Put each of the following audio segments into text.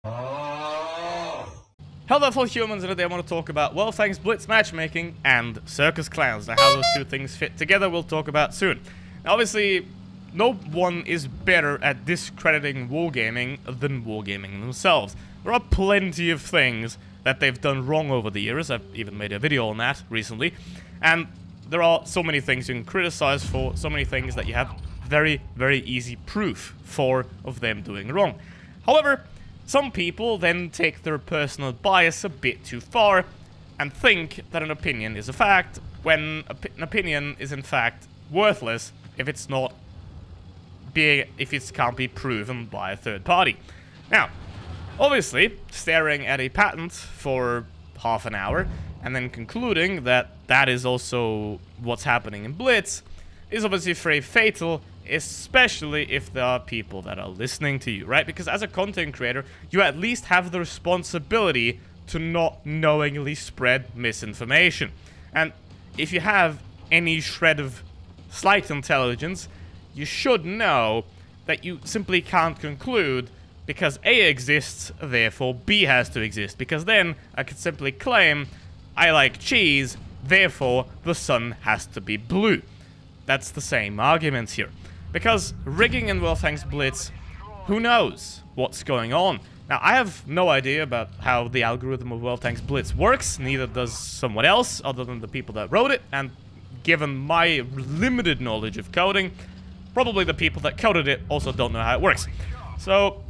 Hello fellow humans, and today I want to talk about World Tanks Blitz matchmaking and circus clowns. Now how those two things fit together we'll talk about soon. Now obviously, no one is better at discrediting wargaming than wargaming themselves. There are plenty of things that they've done wrong over the years. I've even made a video on that recently. And there are so many things you can criticize for, so many things that you have very, very easy proof for of them doing wrong. However, some people then take their personal bias a bit too far and think that an opinion is a fact, when an opinion is in fact worthless if it can't be proven by a third party. Now, obviously, staring at a patent for half an hour and then concluding that that is also what's happening in Blitz is obviously very fatal, especially if there are people that are listening to you, right? Because as a content creator, you at least have the responsibility to not knowingly spread misinformation. And if you have any shred of slight intelligence, you should know that you simply can't conclude because A exists, therefore B has to exist. Because then I could simply claim, I like cheese, therefore the sun has to be blue. That's the same argument here. Because rigging in World Tanks Blitz, who knows what's going on? Now, I have no idea about how the algorithm of World Tanks Blitz works, neither does someone else other than the people that wrote it, and given my limited knowledge of coding, probably the people that coded it also don't know how it works. So,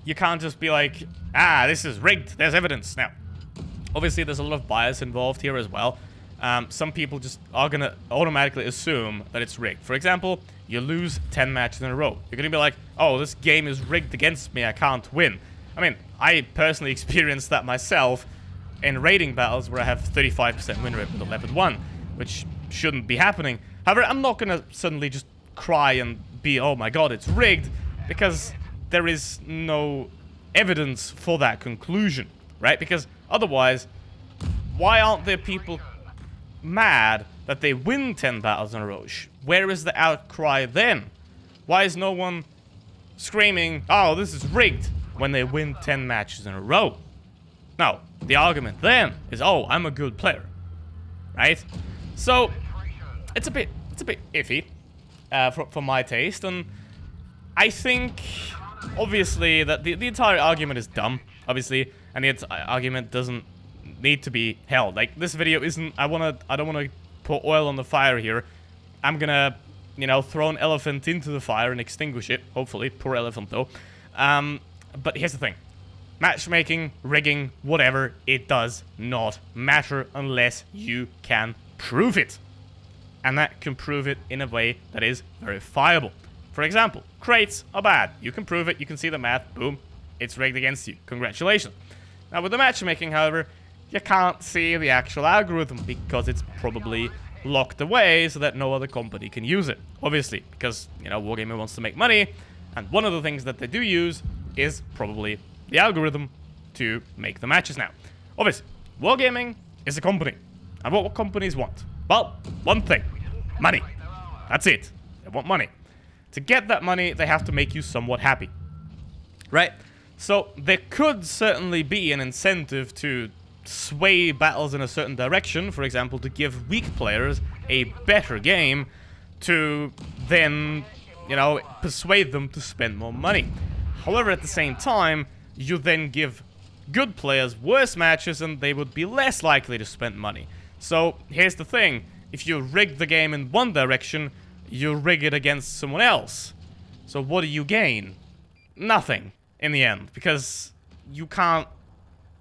you can't just be like, ah, this is rigged, there's evidence. Now, obviously there's a lot of bias involved here as well. Some people just are gonna automatically assume that it's rigged. For example, you lose 10 matches in a row. You're gonna be like, oh, this game is rigged against me, I can't win. I mean, I personally experienced that myself in raiding battles where I have 35% win rate with 11-1, which shouldn't be happening. However, I'm not gonna suddenly just cry and be, oh my god, it's rigged, because there is no evidence for that conclusion, right? Because otherwise, why aren't there people mad that they win 10 battles in a row? Where is the outcry then? Why is no one screaming, oh, this is rigged, when they win 10 matches in a row? No, the argument then is, oh, I'm a good player, right? So it's a bit iffy for my taste, and I think obviously that the entire argument is dumb, obviously, and the argument doesn't need to be held. Like, this video isn't, I don't wanna put oil on the fire here. I'm gonna, you know, throw an elephant into the fire and extinguish it, hopefully. Poor elephant though. But here's the thing. Matchmaking, rigging, whatever, it does not matter unless you can prove it. And that can prove it in a way that is verifiable. For example, crates are bad. You can prove it, you can see the math, boom, it's rigged against you. Congratulations. Now with the matchmaking, however, you can't see the actual algorithm because it's probably locked away so that no other company can use it. Obviously, because, you know, Wargaming wants to make money, and one of the things that they do use is probably the algorithm to make the matches now. Obviously, Wargaming is a company. And what companies want? Well, one thing. Money. That's it. They want money. To get that money, they have to make you somewhat happy. Right? So, there could certainly be an incentive to sway battles in a certain direction, for example, to give weak players a better game to then, you know, persuade them to spend more money. However, at the same time, you then give good players worse matches and they would be less likely to spend money. So, here's the thing. If you rig the game in one direction, you rig it against someone else. So what do you gain? Nothing, in the end, because you can't,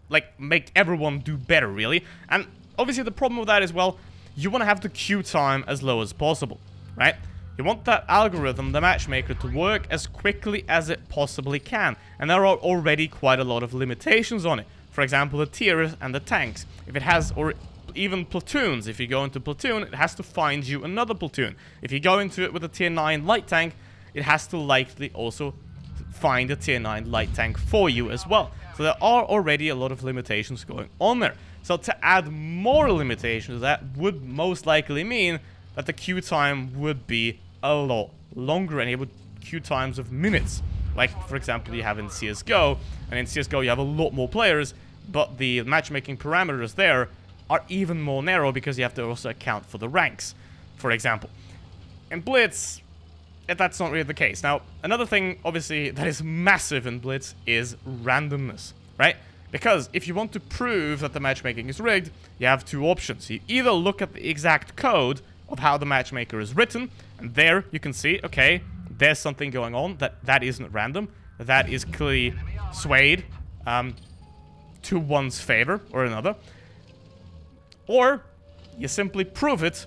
like, make everyone do better, really. And obviously the problem with that is, well, you want to have the queue time as low as possible, right? You want that algorithm, the matchmaker, to work as quickly as it possibly can. And there are already quite a lot of limitations on it. For example, the tiers and the tanks. If it has, or even platoons, if you go into platoon, it has to find you another platoon. If you go into it with a tier 9 light tank, it has to likely also find a tier 9 light tank for you as well. So there are already a lot of limitations going on there. So to add more limitations to that would most likely mean that the queue time would be a lot longer, and it would queue times of minutes. like, for example, you have in CSGO, and in CSGO you have a lot more players, but the matchmaking parameters there are even more narrow because you have to also account for the ranks, for example. In Blitz, that's not really the case. Now, another thing, obviously, that is massive in Blitz is randomness, right? Because if you want to prove that the matchmaking is rigged, you have two options. You either look at the exact code of how the matchmaker is written, and there you can see, okay, there's something going on that isn't random, that is clearly swayed to one's favor or another. Or you simply prove it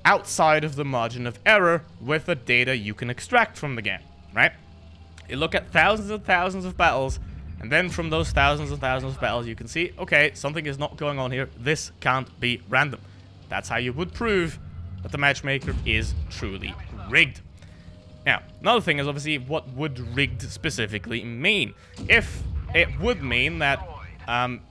outside of the margin of error with the data you can extract from the game, right? You look at thousands and thousands of battles, and then from those thousands and thousands of battles you can see, okay, something is not going on here, this can't be random. That's how you would prove that the matchmaker is truly rigged. Now, another thing is obviously what would rigged specifically mean. If it would mean that,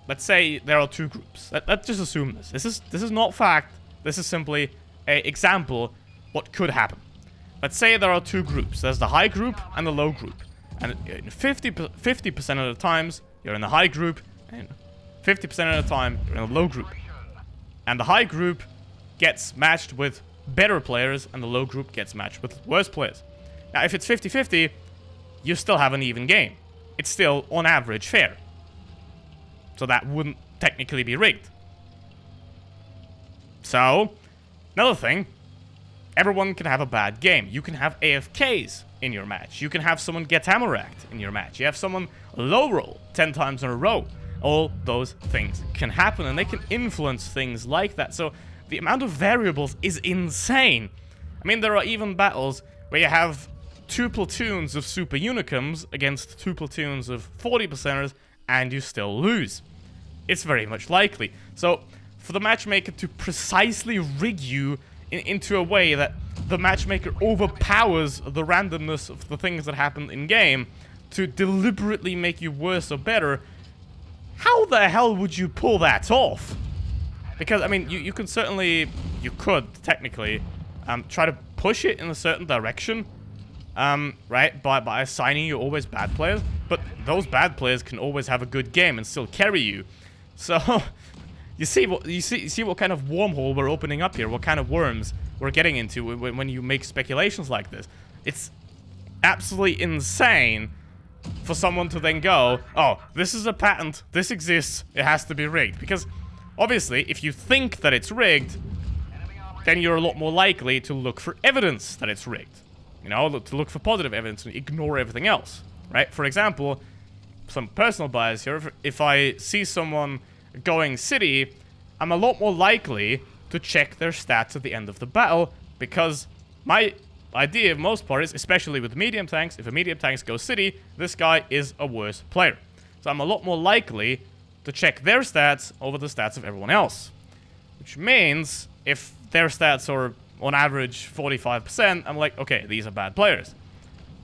let's say there are two groups. Let's just assume this. This is not fact, this is simply an example what could happen. Let's say there are two groups. There's the high group and the low group. And 50% of the times, you're in the high group, and 50% of the time, you're in the low group. And the high group gets matched with better players, and the low group gets matched with worse players. Now, if it's 50-50, you still have an even game. It's still, on average, fair. So that wouldn't technically be rigged. So, another thing, everyone can have a bad game. You can have AFKs in your match. You can have someone get hammer-racked in your match. You have someone low-roll 10 times in a row. All those things can happen, and they can influence things like that. So the amount of variables is insane. I mean, there are even battles where you have 2 platoons of super unicums against 2 platoons of 40%ers, and you still lose. It's very much likely. So for the matchmaker to precisely rig you into a way that the matchmaker overpowers the randomness of the things that happen in-game to deliberately make you worse or better, how the hell would you pull that off? Because, I mean, you can certainly, you could, technically, try to push it in a certain direction, right, by assigning you always bad players, but those bad players can always have a good game and still carry you. So, you see what kind of wormhole we're opening up here, what kind of worms we're getting into when you make speculations like this. It's absolutely insane for someone to then go, oh, this is a patent, this exists, it has to be rigged. Because, obviously, if you think that it's rigged, then you're a lot more likely to look for evidence that it's rigged. You know, to look for positive evidence and ignore everything else, right? For example, some personal bias here, if I see someone going city, I'm a lot more likely to check their stats at the end of the battle, because my idea of most part is, especially with medium tanks, if a medium tank goes city, this guy is a worse player. So I'm a lot more likely to check their stats over the stats of everyone else. Which means, if their stats are on average 45%, I'm like, okay, these are bad players.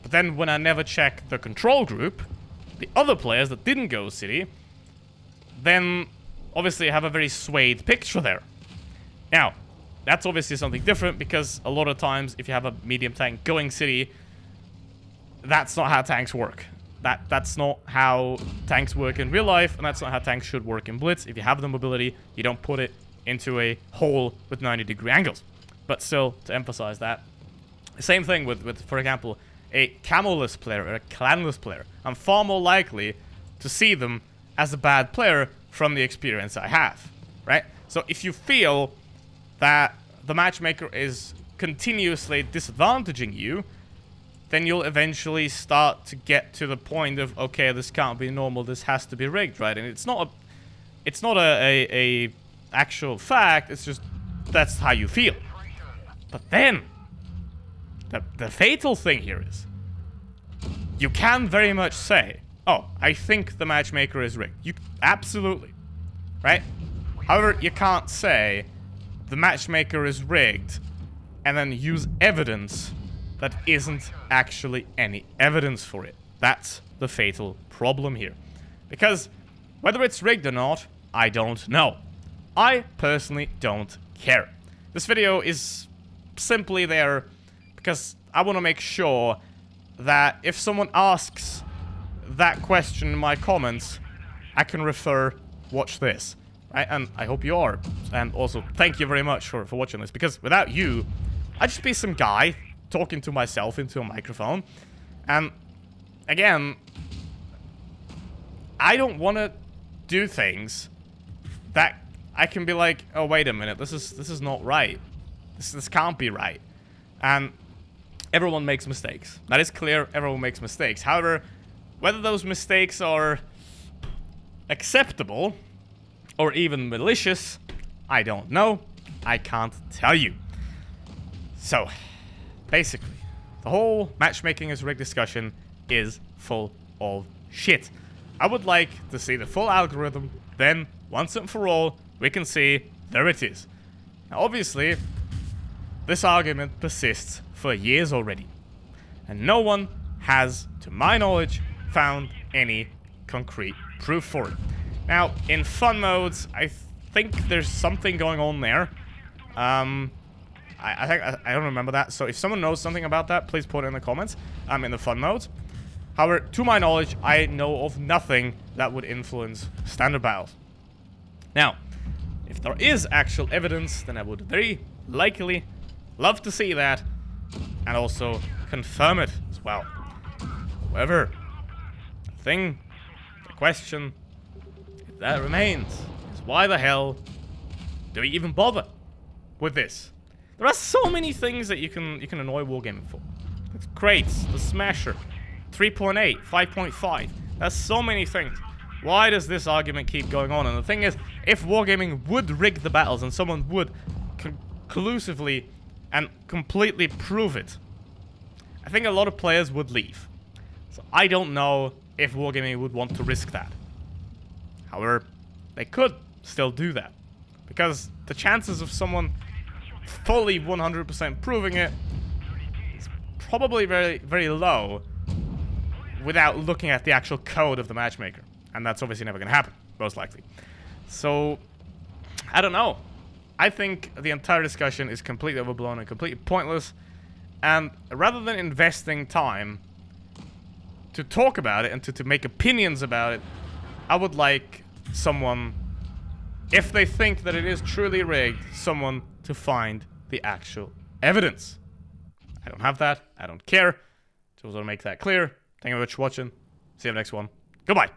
But then when I never check the control group, the other players that didn't go city, then obviously I have a very swayed picture there. Now, that's obviously something different, because a lot of times if you have a medium tank going city, that's not how tanks work. That's not how tanks work in real life, and that's not how tanks should work in Blitz. If you have the mobility, you don't put it into a hole with 90-degree angles. But still, to emphasize that, same thing with, for example, a camo-less player or a clanless player. I'm far more likely to see them as a bad player from the experience I have, right? So if you feel that the matchmaker is continuously disadvantaging you, then you'll eventually start to get to the point of, okay, this can't be normal, this has to be rigged, right? And it's not a actual fact, it's just that's how you feel. But then the fatal thing here is, you can very much say, oh, I think the matchmaker is rigged. You absolutely, right? However, you can't say the matchmaker is rigged and then use evidence that isn't actually any evidence for it. That's the fatal problem here. Because whether it's rigged or not, I don't know. I personally don't care. This video is simply there because I want to make sure that if someone asks that question in my comments, I can refer, watch this. Right? And I hope you are. And also, thank you very much for watching this, because without you, I'd just be some guy talking to myself into a microphone. And again, I don't want to do things that I can be like, oh, wait a minute, this is not right. This can't be right. And everyone makes mistakes. That is clear, everyone makes mistakes. However, whether those mistakes are acceptable or even malicious, I don't know. I can't tell you. So, basically, the whole matchmaking is rigged discussion is full of shit. I would like to see the full algorithm, then, once and for all, we can see, there it is. Now, obviously, this argument persists for years already, and no one has, to my knowledge, found any concrete proof for it. Now, in fun modes, I think there's something going on there. I don't remember that, so if someone knows something about that, please put it in the comments. In the fun modes. However, to my knowledge, I know of nothing that would influence standard battles. Now, if there is actual evidence, then I would very likely love to see that, and also confirm it as well. However, the question that remains is, why the hell do we even bother with this? There are so many things that you can annoy wargaming for. It's crates, the smasher, 3.8, 5.5. There's so many things. Why does this argument keep going on? And the thing is, if wargaming would rig the battles and someone would conclusively and completely prove it, I think a lot of players would leave. So I don't know if wargaming would want to risk that. However, they could still do that, because the chances of someone fully 100% proving it is probably very, very low without looking at the actual code of the matchmaker. And that's obviously never going to happen, most likely. So, I don't know. I think the entire discussion is completely overblown and completely pointless. And rather than investing time to talk about it and to make opinions about it, I would like someone, if they think that it is truly rigged, someone to find the actual evidence. I don't have that. I don't care. Just want to make that clear. Thank you very much for watching. See you in the next one. Goodbye.